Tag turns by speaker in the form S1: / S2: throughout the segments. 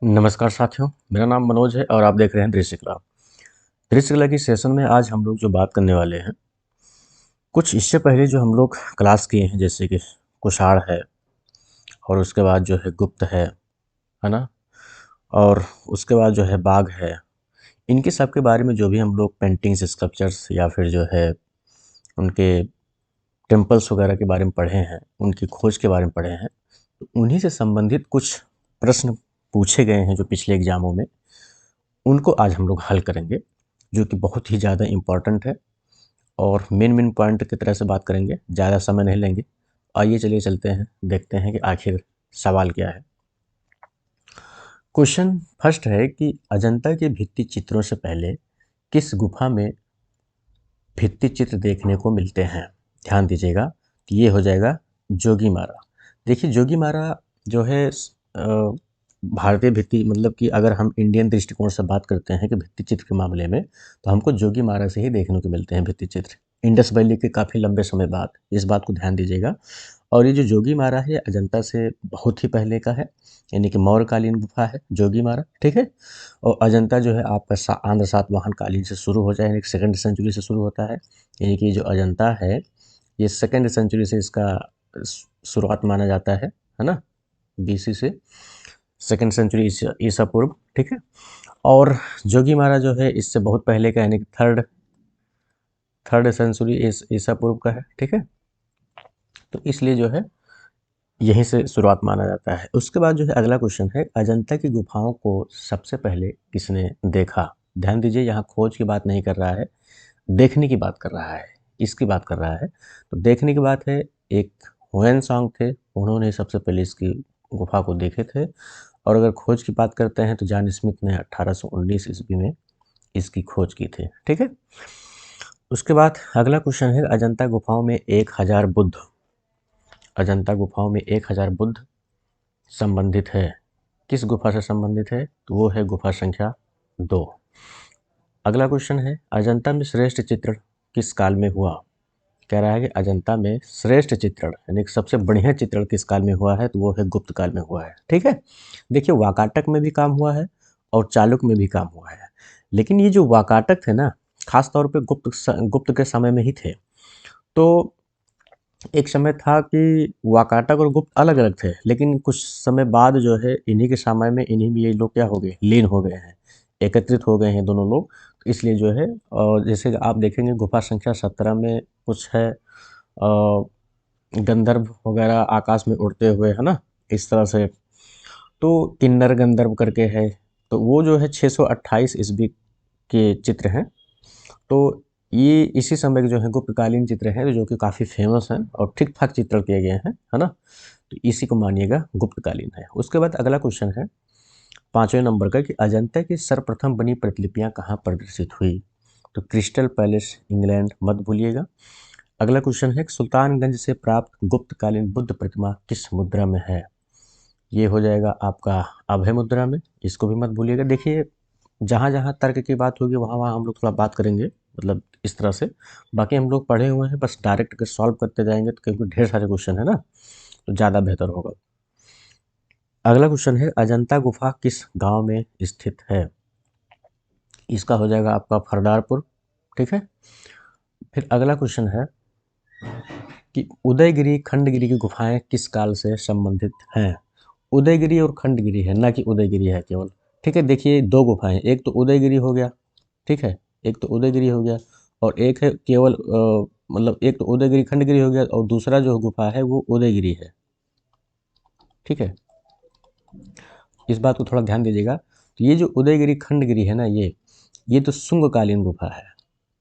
S1: नमस्कार साथियों, मेरा नाम मनोज है और आप देख रहे हैं दृश्य कला। दृश्य कला की सेशन में आज हम लोग जो बात करने वाले हैं, कुछ इससे पहले जो हम लोग क्लास किए हैं, जैसे कि कुषाण है और उसके बाद जो है गुप्त है ना? और उसके बाद जो है बाघ है। इनके सब के बारे में जो भी हम लोग पेंटिंग्स, स्कल्पचर्स या फिर जो है उनके टेम्पल्स वगैरह के बारे में पढ़े हैं, उनकी खोज के बारे में पढ़े हैं, तो उन्हीं से संबंधित कुछ प्रश्न पूछे गए हैं जो पिछले एग्जामों में, उनको आज हम लोग हल करेंगे, जो कि बहुत ही ज़्यादा इम्पोर्टेंट है। और मेन मेन पॉइंट की तरह से बात करेंगे, ज़्यादा समय नहीं लेंगे। आइए चलिए चलते हैं, देखते हैं कि आखिर सवाल क्या है। क्वेश्चन फर्स्ट है कि अजंता के भित्ति चित्रों से पहले किस गुफा में भित्ति चित्र देखने को मिलते हैं? ध्यान दीजिएगा, तो ये हो जाएगा जोगीमारा। देखिए जोगीमारा जो है भारतीय भित्ति, मतलब कि अगर हम इंडियन दृष्टिकोण से बात करते हैं कि भित्ति चित्र के मामले में, तो हमको जोगीमारा से ही देखने को मिलते हैं भित्ति चित्र, इंडस वैली के काफ़ी लंबे समय बाद। इस बात को ध्यान दीजिएगा। और ये जो जोगीमारा है अजंता से बहुत ही पहले का है, यानी कि मौर्यकालीन गुफा है जोगीमारा, ठीक है। और अजंता जो है आपका आंध्र सातवाहन कालीन से शुरू हो जाए, यानी कि सेकेंड सेंचुरी से शुरू होता है। यानी कि जो अजंता है ये सेकेंड सेंचुरी से इसका शुरुआत माना जाता है ना, बीसी से सेकेंड सेंचुरी ईसा पूर्व, ठीक है। और जोगीमारा जो है इससे बहुत पहले का, यानी कि थर्ड सेंचुरी ईसा पूर्व का है, ठीक है। तो इसलिए जो है यहीं से शुरुआत माना जाता है। उसके बाद जो है अगला क्वेश्चन है, अजंता की गुफाओं को सबसे पहले किसने देखा? ध्यान दीजिए, यहाँ खोज की बात नहीं कर रहा है, देखने की बात कर रहा है, इसकी बात कर रहा है। तो देखने की बात है, एक हुएन थे, उन्होंने सबसे पहले इसकी गुफा को देखे थे। और अगर खोज की बात करते हैं तो जॉन स्मिथ ने 1819 ईस्वी में इसकी खोज की थी, ठीक है। उसके बाद अगला क्वेश्चन है, अजंता गुफाओं में 1000 बुद्ध, अजंता गुफाओं में 1000 बुद्ध संबंधित है, किस गुफा से संबंधित है? तो वो है गुफा संख्या 2। अगला क्वेश्चन है, अजंता में श्रेष्ठ चित्रण किस काल में हुआ? कह रहा है कि अजंता में श्रेष्ठ चित्रण, यानी कि सबसे बढ़िया चित्रण किस काल में हुआ है? तो वो है गुप्त काल में हुआ है, ठीक है। देखिए वाकाटक में भी काम हुआ है और चालुक्य में भी काम हुआ है, लेकिन ये जो वाकाटक थे ना, खास तौर पे गुप्त के समय में ही थे। तो एक समय था कि वाकाटक और गुप्त अलग अलग थे, लेकिन कुछ समय बाद जो है इन्हीं के समय में इन्हीं में ये लोग क्या हो गए, लीन हो गए हैं, एकत्रित हो गए हैं दोनों लोग। तो इसलिए जो है और जैसे कि आप देखेंगे गुफा संख्या 17 में कुछ है गंधर्व वगैरह आकाश में उड़ते हुए, है ना, इस तरह से। तो किन्नर गंधर्व करके है, तो वो जो है 628 ईस्वी के चित्र हैं। तो ये इसी समय के जो है गुप्तकालीन चित्र हैं, जो कि काफ़ी फेमस हैं और ठीक ठाक चित्रण किए गए हैं, है ना। तो इसी को मानिएगा गुप्तकालीन है। उसके बाद अगला क्वेश्चन है 5वें नंबर का, कि अजंता की सर्वप्रथम बनी प्रतिलिपियां कहाँ प्रदर्शित हुई? तो क्रिस्टल पैलेस, इंग्लैंड, मत भूलिएगा। अगला क्वेश्चन है, सुल्तानगंज से प्राप्त गुप्तकालीन बुद्ध प्रतिमा किस मुद्रा में है? ये हो जाएगा आपका अभय मुद्रा में, इसको भी मत भूलिएगा। देखिए जहाँ जहाँ तर्क की बात होगी वहाँ वहाँ हम लोग थोड़ा बात करेंगे, मतलब इस तरह से। बाकी हम लोग पढ़े हुए हैं, बस डायरेक्ट अगर सॉल्व करते जाएंगे तो क्योंकि ढेर सारे क्वेश्चन है ना, तो ज़्यादा बेहतर होगा। अगला क्वेश्चन है, अजंता गुफा किस गांव में स्थित है? इसका हो जाएगा आपका फरदारपुर, ठीक है। फिर अगला क्वेश्चन है कि उदयगिरी खंडगिरी की गुफाएं किस काल से संबंधित हैं? उदयगिरी और खंडगिरी है, ना कि उदयगिरी है केवल, ठीक है। देखिए दो गुफाएं, एक तो उदयगिरी हो गया, ठीक है, एक तो उदयगिरी हो गया, और एक है केवल मतलब एक तो उदयगिरी खंडगिरी हो गया और दूसरा जो गुफा है वो उदयगिरी है, ठीक है। इस बात को थोड़ा ध्यान दीजिएगा। तो ये जो उदयगिरी खंडगिरी है ना, ये तो शुंगकालीन गुफा है,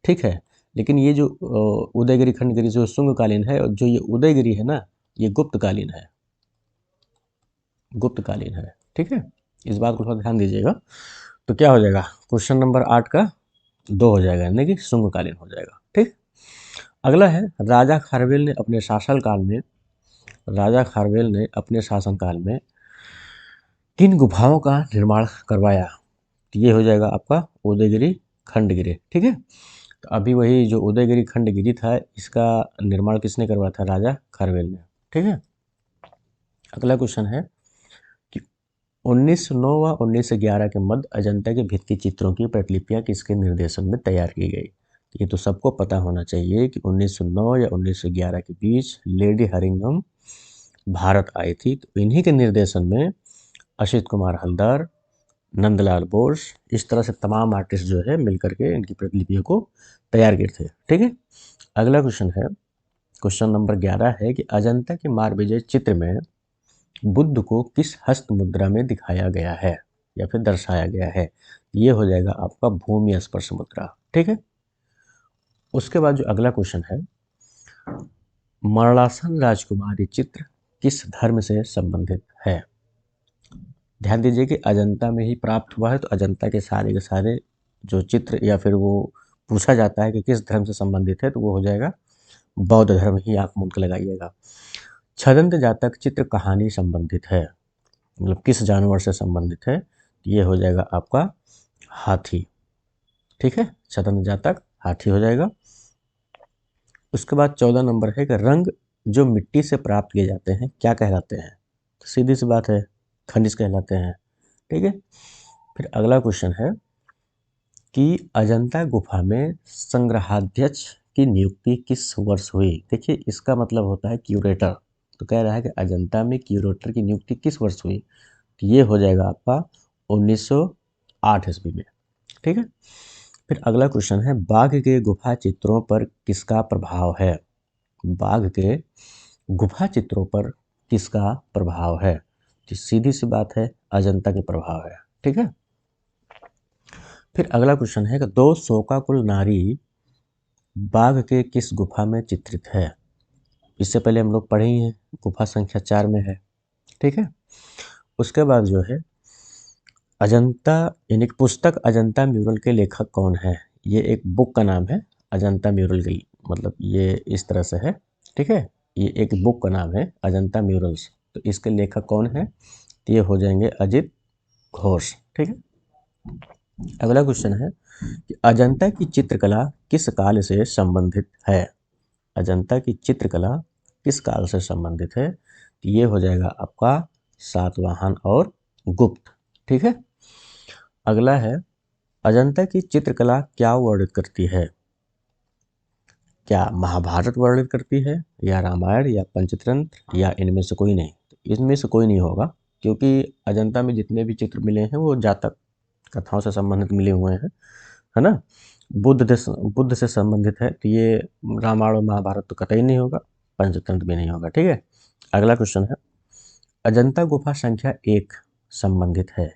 S1: ठीक है। लेकिन ये जो उदयगिरी खंडगिरी जो शुंगकालीन है, और जो ये उदयगिरी है ना, ये गुप्तकालीन है, गुप्तकालीन है, ठीक है। इस बात को थोड़ा ध्यान दीजिएगा। तो क्या हो जाएगा, क्वेश्चन नंबर 8 का 2 हो जाएगा, यानी कि शुंगकालीन हो जाएगा, ठीक। अगला है, राजा खारवेल ने अपने शासनकाल में किन गुफाओं का निर्माण करवाया? तो ये हो जाएगा आपका उदयगिरी खंडगिरी, ठीक है। तो अभी वही जो उदयगिरी खंडगिरी था, इसका निर्माण किसने करवाया था? राजा खारवेल ने, ठीक है। अगला क्वेश्चन है कि 1909 व 1911 के मध्य अजंता के भित्ति चित्रों की प्रतिलिपियां किसके निर्देशन में तैयार की गई? ये तो सबको पता होना चाहिए कि 1909 या 1911 के बीच लेडी हरिंगम भारत आई थी, तो इन्हीं के निर्देशन में असित कुमार हल्दर, नंदलाल बोस, इस तरह से तमाम आर्टिस्ट जो है मिलकर के इनकी प्रतिलिपियों को तैयार किए थे। ठीक है, अगला क्वेश्चन है, क्वेश्चन नंबर 11 है कि अजंता के मारविजय चित्र में बुद्ध को किस हस्त मुद्रा में दिखाया गया है या फिर दर्शाया गया है? ये हो जाएगा आपका भूमि स्पर्श मुद्रा। ठीक है, उसके बाद जो अगला क्वेश्चन है, मरणासन राजकुमारी चित्र किस धर्म से संबंधित है? ध्यान दीजिए कि अजंता में ही प्राप्त हुआ है, तो अजंता के सारे जो चित्र या फिर वो पूछा जाता है कि किस धर्म से संबंधित है, तो वो हो जाएगा बौद्ध धर्म ही, आप मूल के लगाइएगा। छदंत जातक चित्र कहानी संबंधित है, मतलब किस जानवर से संबंधित है? ये हो जाएगा आपका हाथी। ठीक है, छदंत जातक हाथी हो जाएगा। उसके बाद 14 नंबर है कि रंग जो मिट्टी से प्राप्त किए जाते हैं क्या कहलाते हैं? सीधी सी बात है, खनिज कहलाते हैं। ठीक है, फिर अगला क्वेश्चन है कि अजंता गुफा में संग्रहाध्यक्ष की नियुक्ति किस वर्ष हुई? देखिए, इसका मतलब होता है क्यूरेटर, तो कह रहा है कि अजंता में क्यूरेटर की नियुक्ति किस वर्ष हुई? तो ये हो जाएगा आपका 1908 ईस्वी में। ठीक है, फिर अगला क्वेश्चन है, बाघ के गुफा चित्रों पर किसका प्रभाव है? बाघ के गुफा चित्रों पर किसका प्रभाव है? तो सीधी सी बात है, अजंता के प्रभाव है। ठीक है, फिर अगला क्वेश्चन है कि दो शोकाकुल नारी बाघ के किस गुफा में चित्रित है? इससे पहले हम लोग पढ़े ही हैं, गुफा संख्या 4 में है। ठीक है, उसके बाद जो है अजंता, यानी कि पुस्तक अजंता म्यूरल के लेखक कौन है? ये एक बुक का नाम है, अजंता म्यूरल की, मतलब ये इस तरह से है। ठीक है, ये एक बुक का नाम है अजंता म्यूरल्स, तो इसके लेखक कौन है? तो ये हो जाएंगे अजित घोष। ठीक है, अगला क्वेश्चन है कि अजंता की चित्रकला किस काल से संबंधित है? अजंता की चित्रकला किस काल से संबंधित है? तो ये हो जाएगा आपका सातवाहन और गुप्त। ठीक है, अगला है, अजंता की चित्रकला क्या वर्णित करती है? क्या महाभारत वर्णित करती है, या रामायण, या पंचतंत्र, या इनमें से कोई नहीं? इनमें से कोई नहीं होगा, क्योंकि अजंता में जितने भी चित्र मिले हैं वो जातक कथाओं से संबंधित मिले हुए हैं, है ना। बुद्ध से संबंधित है, तो ये रामायण और महाभारत तो कतई नहीं होगा, पंचतंत्र भी नहीं होगा। ठीक है, अगला क्वेश्चन है, अजंता गुफा संख्या 1 संबंधित है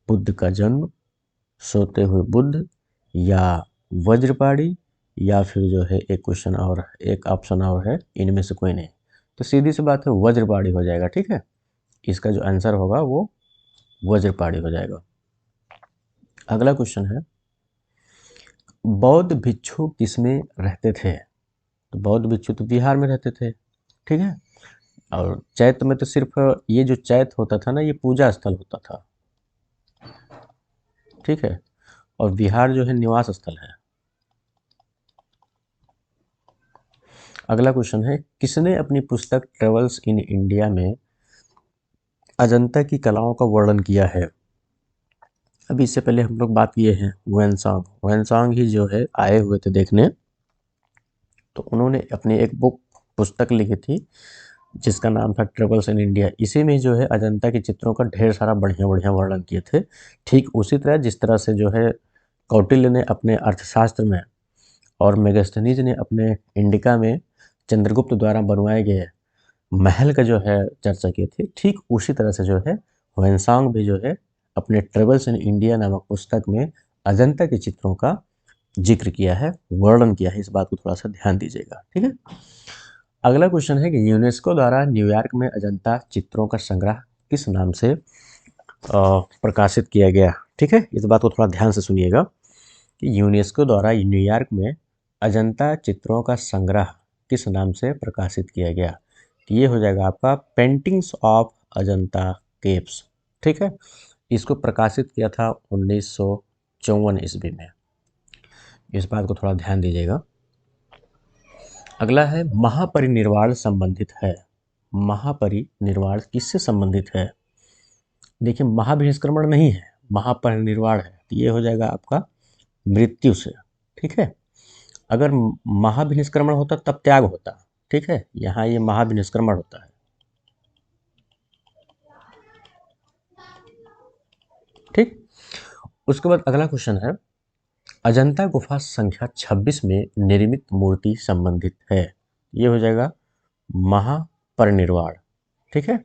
S1: बुद्ध का जन्म, सोते हुए बुद्ध, या वज्रपाणी, या फिर जो है एक क्वेश्चन और, एक ऑप्शन और है, इनमें से कोई नहीं? तो सीधी सी बात है, वज्रपाणी हो जाएगा। ठीक है, इसका जो आंसर होगा वो वज्रपाणी हो जाएगा। अगला क्वेश्चन है, बौद्ध भिक्षु किसमें रहते थे? तो बौद्ध भिक्षु तो बिहार में रहते थे। ठीक है, और चैत्य में तो सिर्फ ये जो चैत्य होता था ना, ये पूजा स्थल होता था। ठीक है, और बिहार जो है निवास स्थल है। अगला क्वेश्चन है, किसने अपनी पुस्तक ट्रेवल्स इन इंडिया में अजंता की कलाओं का वर्णन किया है? अभी इससे पहले हम लोग बात किए हैं वेनसांग ही जो है आए हुए थे देखने, तो उन्होंने अपनी एक पुस्तक लिखी थी जिसका नाम था ट्रेवल्स इन इंडिया। इसी में जो है अजंता के चित्रों का ढेर सारा बढ़िया बढ़िया वर्णन किए थे। ठीक उसी तरह जिस तरह से जो है कौटिल्य ने अपने अर्थशास्त्र में और मेगास्थनीज ने अपने इंडिका में चंद्रगुप्त द्वारा बनवाए गए महल का जो है चर्चा की थी, ठीक उसी तरह से जो है ह्वेनसांग भी जो है अपने ट्रेवल्स इन इंडिया नामक पुस्तक में अजंता के चित्रों का जिक्र किया है, वर्णन किया है। इस बात को थोड़ा सा ध्यान दीजिएगा। ठीक है, अगला क्वेश्चन है कि यूनेस्को द्वारा न्यूयॉर्क में अजंता चित्रों का संग्रह किस नाम से प्रकाशित किया गया? ठीक है, इस बात को थोड़ा ध्यान से सुनिएगा कि यूनेस्को द्वारा न्यूयॉर्क में अजंता चित्रों का संग्रह किस नाम से प्रकाशित किया गया? ये हो जाएगा आपका पेंटिंग्स ऑफ अजंता केव्स। ठीक है, इसको प्रकाशित किया था 1954 ईस्वी में। इस बात को थोड़ा ध्यान दीजिएगा। अगला है, महापरिनिर्वाण संबंधित है। महापरिनिर्वाण किससे संबंधित है? देखिए महाभिनिष्क्रमण नहीं है, महापरिनिर्वाण है, तो ये हो जाएगा आपका मृत्यु से। ठीक है, अगर महाभिनिष्क्रमण होता तब त्याग होता। ठीक है, यहाँ ये महाभिनिष्क्रमण होता है। ठीक, उसके बाद अगला क्वेश्चन है, अजंता गुफा संख्या 26 में निर्मित मूर्ति संबंधित है। ये हो जाएगा महापरिनिर्वाण। ठीक है,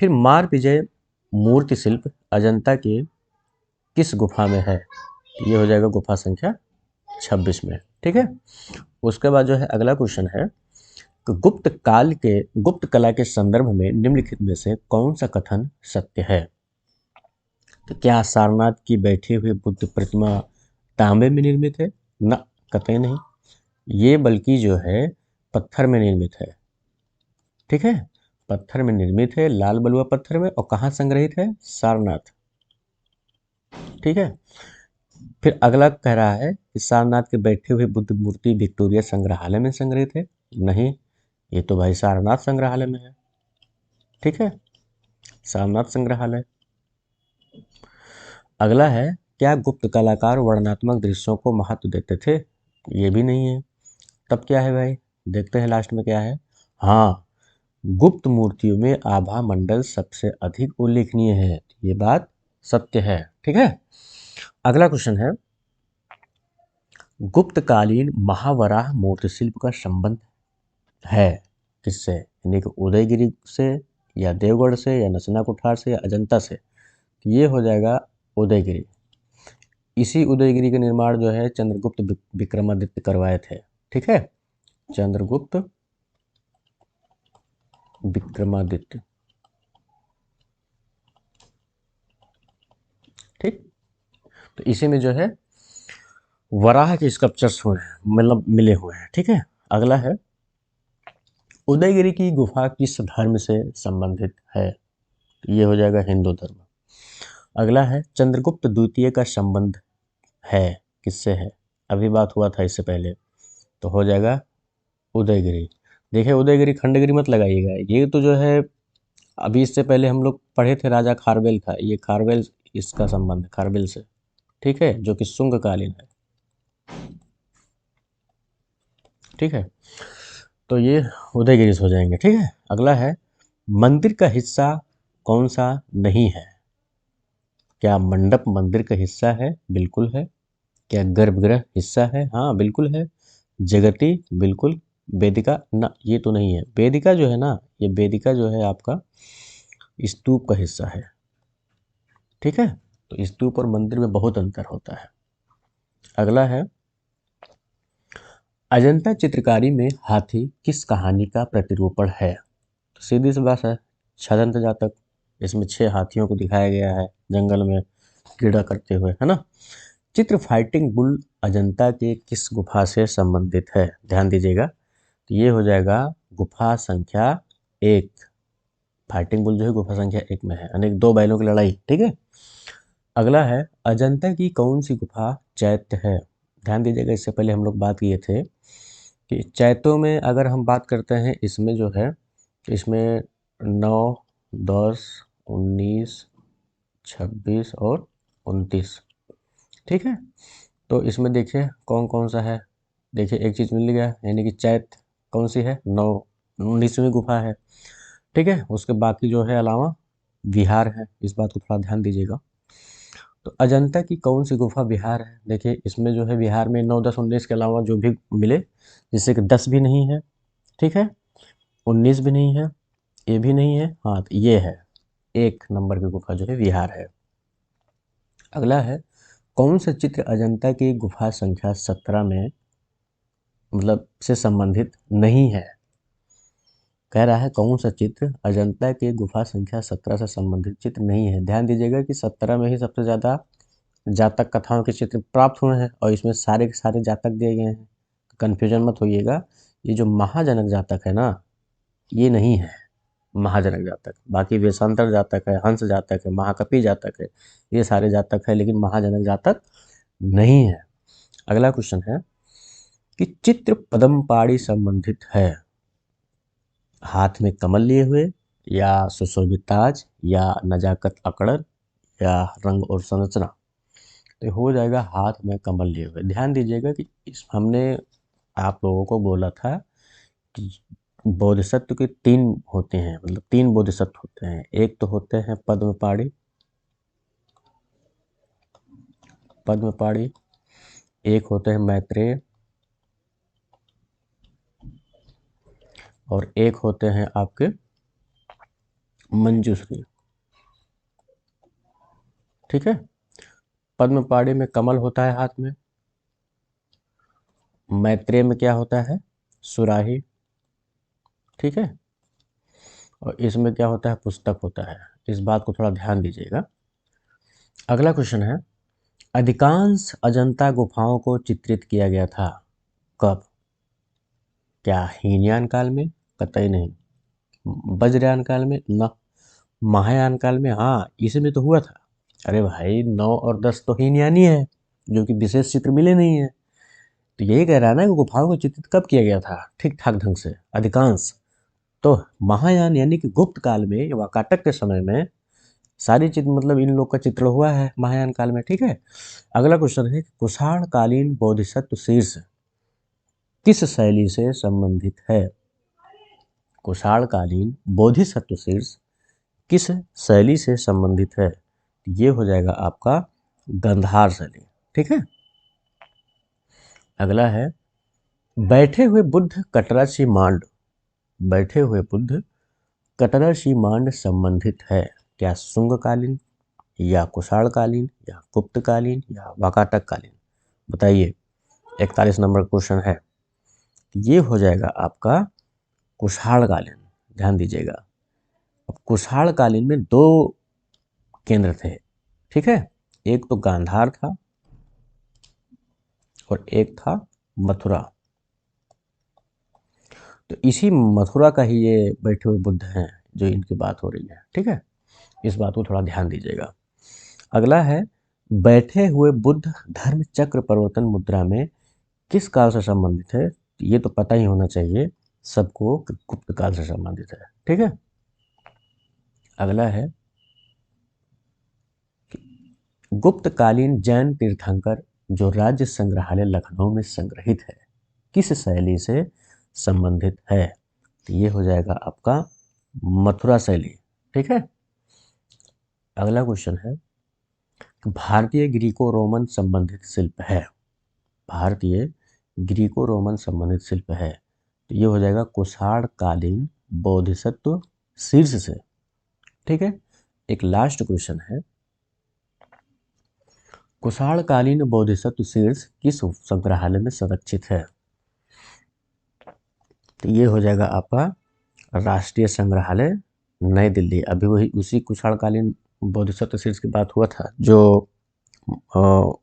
S1: फिर मार विजय मूर्ति शिल्प अजंता के किस गुफा में है? ये हो जाएगा गुफा संख्या 26 में। ठीक है, उसके बाद जो है अगला क्वेश्चन है कि गुप्त कला के संदर्भ में निम्नलिखित में से कौन सा कथन सत्य है? तो क्या सारनाथ की बैठी हुई बुद्ध प्रतिमा तांबे में निर्मित है? न, कतई नहीं, ये बल्कि जो है पत्थर में निर्मित है। ठीक है, पत्थर में निर्मित है, लाल बलुआ पत्थर में, और कहाँ संग्रहित है? सारनाथ। ठीक है, फिर अगला कह रहा है कि सारनाथ के बैठे हुए बुद्ध मूर्ति विक्टोरिया संग्रहालय में संग्रहित है। नहीं, ये तो भाई सारनाथ संग्रहालय में है। ठीक है, सारनाथ संग्रहालय। अगला है, क्या गुप्त कलाकार वर्णनात्मक दृश्यों को महत्व देते थे? ये भी नहीं है। तब क्या है भाई? देखते हैं लास्ट में क्या है। हाँ, गुप्त मूर्तियों में आभा मंडल सबसे अधिक उल्लेखनीय है। ये बात सत्य है। ठीक है, अगला क्वेश्चन है, गुप्तकालीन महावराह मूर्ति शिल्प का संबंध है किससे? यानी कि उदयगिरी से, या देवगढ़ से, या नसना कुठार से, या अजंता से? ये हो जाएगा उदयगिरी। इसी उदयगिरी का निर्माण जो है चंद्रगुप्त विक्रमादित्य करवाए थे। ठीक है, चंद्रगुप्त विक्रमादित्य। ठीक, तो इसी में जो है वराह के स्कल्पचर्स हुए हैं, मतलब मिले हुए हैं। ठीक है, अगला है, उदयगिरी की गुफा किस धर्म से संबंधित है? तो ये हो जाएगा हिंदू धर्म। अगला है, चंद्रगुप्त द्वितीय का संबंध है किससे है? अभी बात हुआ था इससे पहले, तो हो जाएगा उदयगिरी। देखिए उदयगिरी खंडगिरी मत लगाइएगा, ये तो जो है अभी इससे पहले हम लोग पढ़े थे राजा खारवेल का, ये खारवेल इसका संबंध है खारवेल से। ठीक है, जो कि शुंग कालीन है। ठीक है, तो ये उदयगिरी से हो जाएंगे। ठीक है, अगला है, मंदिर का हिस्सा कौन सा नहीं है? क्या मंडप मंदिर का हिस्सा है? बिल्कुल है। क्या गर्भगृह हिस्सा है? हाँ बिल्कुल है। जगती? बिल्कुल। वेदिका? ना, ये तो नहीं है। वेदिका जो है ना, ये वेदिका जो है आपका स्तूप का हिस्सा है। ठीक है, तो स्तूप और मंदिर में बहुत अंतर होता है। अगला है, अजंता चित्रकारी में हाथी किस कहानी का प्रतिरूपण है? तो सीधी सी बात है, छदंत जातक। इसमें 6 हाथियों को दिखाया गया है जंगल में क्रीड़ा करते हुए, है ना। चित्र फाइटिंग बुल अजंता के किस गुफा से संबंधित है? ध्यान दीजिएगा, तो ये हो जाएगा गुफा संख्या 1। फाइटिंग बुल जो है गुफा संख्या 1 में है, यानी 2 बैलों की लड़ाई। ठीक है, अगला है, अजंता की कौन सी गुफा चैत्य है? ध्यान दीजिएगा, इससे पहले हम लोग बात किए थे कि चैत्यों में अगर हम बात करते हैं, इसमें जो है, इसमें 9, 10, 19, 26 और 29। ठीक है, तो इसमें देखिए कौन कौन सा है। देखिए एक चीज़ मिल गया, यानी कि चैत कौन सी है? 19वीं गुफा है। ठीक है, उसके बाकी जो है अलावा विहार है, इस बात को थोड़ा ध्यान दीजिएगा। तो अजंता की कौन सी गुफा विहार है? देखिए इसमें जो है विहार में 9, 10, 19 के अलावा जो भी मिले, जिससे कि 10 भी नहीं है। ठीक है, 19 भी नहीं है, ये भी नहीं है। हाँ, तो ये है 1 नंबर की गुफा जो है विहार है। अगला है, कौन सा चित्र अजंता की गुफा संख्या 17 में मतलब से संबंधित नहीं है? कह रहा है कौन सा चित्र अजंता के गुफा संख्या 17 से संबंधित चित्र नहीं है। ध्यान दीजिएगा कि 17 में ही सबसे ज़्यादा जातक कथाओं के चित्र प्राप्त हुए हैं, और इसमें सारे के सारे जातक दिए गए हैं। कन्फ्यूजन मत होइएगा, ये जो महाजनक जातक है ना, ये नहीं है महाजनक जातक। बाकी वेशांतर जातक है, हंस जातक है, महाकपि जातक है, ये सारे जातक है, लेकिन महाजनक जातक नहीं है। अगला क्वेश्चन है कि चित्र पद्मपाणि संबंधित है। हाथ में कमल लिए हुए, या सुशोभित ताज या नजाकत अकड़न या रंग और संरचना। तो हो जाएगा हाथ में कमल लिए हुए। ध्यान दीजिएगा कि इस हमने आप लोगों को बोला था कि बोधिसत्व के 3 होते हैं, मतलब 3 बोधिसत्व होते हैं। एक तो होते हैं पद्मपाणि, एक होते हैं मैत्रेय और एक होते हैं आपके मंजूश्री। ठीक है, पद्मपाणि में कमल होता है हाथ में, मैत्रेय में क्या होता है, सुराही। ठीक है, और इसमें क्या होता है, पुस्तक होता है। इस बात को थोड़ा ध्यान दीजिएगा। अगला क्वेश्चन है, अधिकांश अजंता गुफाओं को चित्रित किया गया था कब? क्या हीनयान काल में? कतई नहीं। वज्रयान काल में? न। महायान काल में? हाँ, इसमें तो हुआ था। अरे भाई 9 और 10 तो हीनयान ही है, जो कि विशेष चित्र मिले नहीं है। तो यही कह रहा है ना कि गुफाओं को चित्रित कब किया गया था ठीक ठाक ढंग से, अधिकांश। तो महायान यानी कि गुप्त काल में, वाकाटक के समय में सारी चित्र, मतलब इन लोग का चित्र हुआ है महायान काल में। ठीक है, अगला क्वेश्चन है, कुषाण कालीन बोधिसत्व शीर्ष किस शैली से संबंधित है? कुषाण कालीन बोधिसत्व शीर्ष किस शैली से संबंधित है? ये हो जाएगा आपका गंधार शैली। ठीक है, अगला है, बैठे हुए बुद्ध कटराची मांड, बैठे हुए बुद्ध कटराची मांड संबंधित है? क्या शुंगकालीन या कुषाणकालीन या गुप्तकालीन या वाकाटककालीन? बताइए, 41 नंबर क्वेश्चन है। ये हो जाएगा आपका कुषाणकालीन। ध्यान दीजिएगा, अब कुषाणकालीन में 2 केंद्र थे। ठीक है, एक तो गांधार था और एक था मथुरा। तो इसी मथुरा का ही ये बैठे हुए बुद्ध हैं जो इनकी बात हो रही है। ठीक है, इस बात को थोड़ा ध्यान दीजिएगा। अगला है, बैठे हुए बुद्ध धर्म चक्र परिवर्तन मुद्रा में किस काल से संबंधित है? ये तो पता ही होना चाहिए सबको कि गुप्त काल से संबंधित है। ठीक है, अगला है, गुप्तकालीन जैन तीर्थंकर जो राज्य संग्रहालय लखनऊ में संग्रहित है किस शैली से संबंधित है? तो ये हो जाएगा आपका मथुरा शैली। ठीक है, अगला क्वेश्चन है, भारतीय ग्रीको रोमन संबंधित शिल्प है, भारतीय ग्रीको रोमन संबंधित शिल्प है। तो ये हो जाएगा कुषाण कालीन बोधिसत्व शीर्ष से। ठीक है, एक लास्ट क्वेश्चन है, कुषाण कालीन बोधिसत्व शीर्ष किस संग्रहालय में संरक्षित है? तो ये हो जाएगा आपका राष्ट्रीय संग्रहालय नई दिल्ली। अभी वही उसी कुषाणकालीन बोधिसत्व शीर्ष की बात हुआ था जो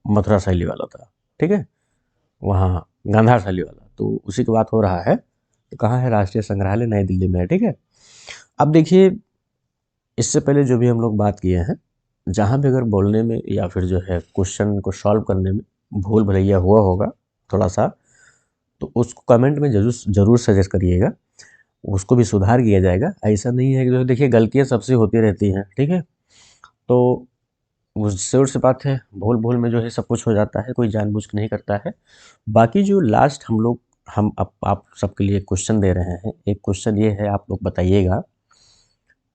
S1: मथुरा शैली वाला था। ठीक है, वहाँ गांधार शैली वाला, तो उसी की बात हो रहा है। तो कहाँ है? राष्ट्रीय संग्रहालय नई दिल्ली में है। ठीक है, अब देखिए, इससे पहले जो भी हम लोग बात किए हैं, जहाँ भी अगर बोलने में या फिर जो है क्वेश्चन को सॉल्व करने में भूल भलैया हुआ होगा थोड़ा सा, तो उसको कमेंट में जरूर सजेस्ट करिएगा, उसको भी सुधार किया जाएगा। ऐसा नहीं है कि जो देखिए गलतियाँ सबसे होती रहती हैं। ठीक है, तो वो ज़रूर सी बात है, भूल में जो है सब कुछ हो जाता है, कोई जानबूझ के नहीं करता है। बाकी जो लास्ट हम आप सबके लिए क्वेश्चन दे रहे हैं, एक क्वेश्चन ये है, आप लोग बताइएगा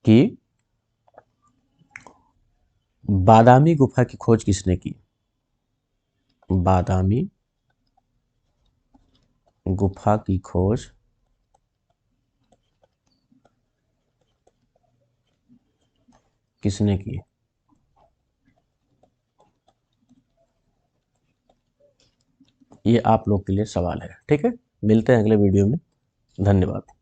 S1: कि बादामी गुफा की खोज किसने की? बादामी गुफा की खोज किसने की? ये आप लोग के लिए सवाल है। ठीक है, मिलते हैं अगले वीडियो में। धन्यवाद।